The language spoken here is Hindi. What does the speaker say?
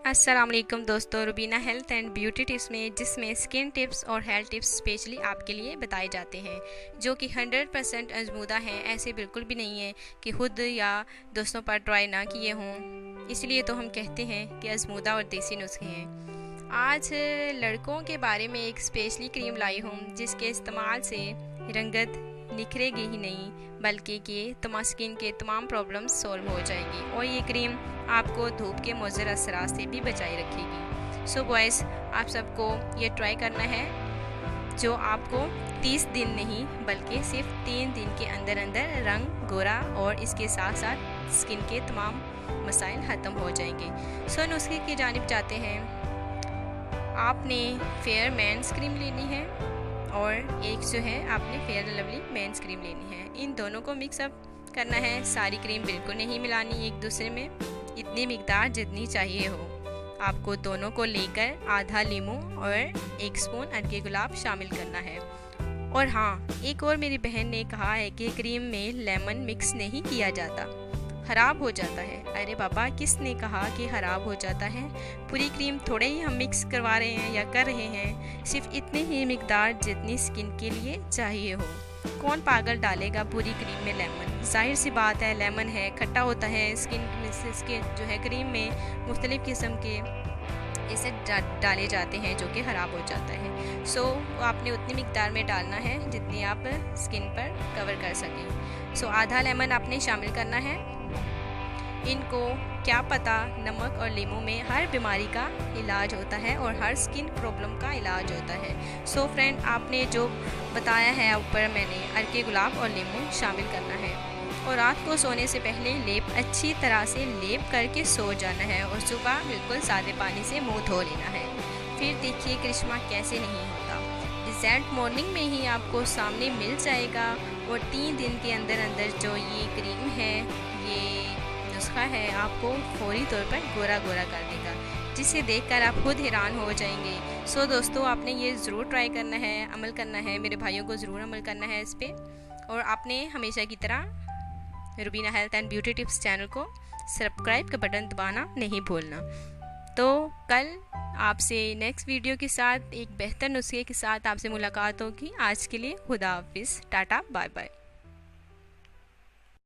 अस्सलाम वालेकुम दोस्तों, Rubina health and beauty tips में जिसमें स्किन टिप्स और हेल्थ टिप्स स्पेशली आपके लिए बताए जाते हैं जो कि 100% आजमूदा हैं। ऐसे बिल्कुल भी नहीं है कि खुद या दोस्तों पर ट्राई ना किए हों, इसलिए तो हम कहते हैं कि आजमूदा और देसी नुस्खे हैं। आज लड़कों के बारे में एक स्पेशली क्रीम लाई हूँ जिसके इस्तेमाल से रंगत निखरेगी ही नहीं बल्कि कि स्किन के तमाम प्रॉब्लम्स सॉल्व हो जाएगी और ये क्रीम आपको धूप के मुज़र असरात से भी बचाए रखेगी। सो बॉयज़, आप सबको ये ट्राई करना है जो आपको 30 दिन नहीं बल्कि सिर्फ 3 दिन के अंदर अंदर रंग गोरा और इसके साथ साथ स्किन के तमाम मसाइल ख़त्म हो जाएंगे। सो नुस्खे की जानिब जाते हैं। आपने फेयर मेंस क्रीम लेनी है और एक जो है आपने फेयर लवली मेंस क्रीम लेनी है। इन दोनों को मिक्सअप करना है। सारी क्रीम बिल्कुल नहीं मिलानी एक दूसरे में, इतनी मिकदार जितनी चाहिए हो। आपको दोनों को लेकर आधा लीमू और 1 स्पून अरके गुलाब शामिल करना है। और हाँ, एक और मेरी बहन ने कहा है कि क्रीम में लेमन मिक्स नहीं किया जाता, ख़राब हो जाता है। अरे बाबा, किसने कहा कि ख़राब हो जाता है? पूरी क्रीम थोड़े ही हम मिक्स करवा रहे हैं या कर रहे हैं, सिर्फ इतनी ही मिकदार जितनी स्किन के लिए चाहिए हो। कौन पागल डालेगा पूरी क्रीम में लेमन? जाहिर सी बात है, लेमन है, खट्टा होता है। स्किन जो है क्रीम में मुख्तलिफ़ किस्म के एसिड डाले जाते हैं जो कि ख़राब हो जाता है। सो आपने उतनी मिकदार में डालना है जितनी आप स्किन पर कवर कर सकें। सो आधा लेमन आपने शामिल करना है। इनको क्या पता, नमक और लीमू में हर बीमारी का इलाज होता है और हर स्किन प्रॉब्लम का इलाज होता है। सो फ्रेंड, आपने जो बताया है ऊपर मैंने अरके गुलाब और लीमू शामिल करना है और रात को सोने से पहले लेप अच्छी तरह से लेप करके सो जाना है और सुबह बिल्कुल सादे पानी से मुंह धो लेना है। फिर देखिए करिश्मा कैसे नहीं होता। रिजल्ट मॉर्निंग में ही आपको सामने मिल जाएगा और 3 दिन के अंदर अंदर जो ये क्रीम है, ये नुस्खा है, आपको फौरी तौर पर गोरा गोरा कर देगा, जिसे देखकर आप खुद हैरान हो जाएंगे। सो दोस्तों, आपने ये ज़रूर ट्राई करना है, अमल करना है। मेरे भाइयों को ज़रूर अमल करना है इस पर। और आपने हमेशा की तरह Rubina health and beauty tips channel को सब्सक्राइब का बटन दबाना नहीं भूलना। तो कल आपसे नेक्स्ट वीडियो के साथ एक बेहतर नुस्खे के साथ आपसे मुलाकात होगी। आज के लिए खुदा हाफिज़, टाटा, बाय बाय।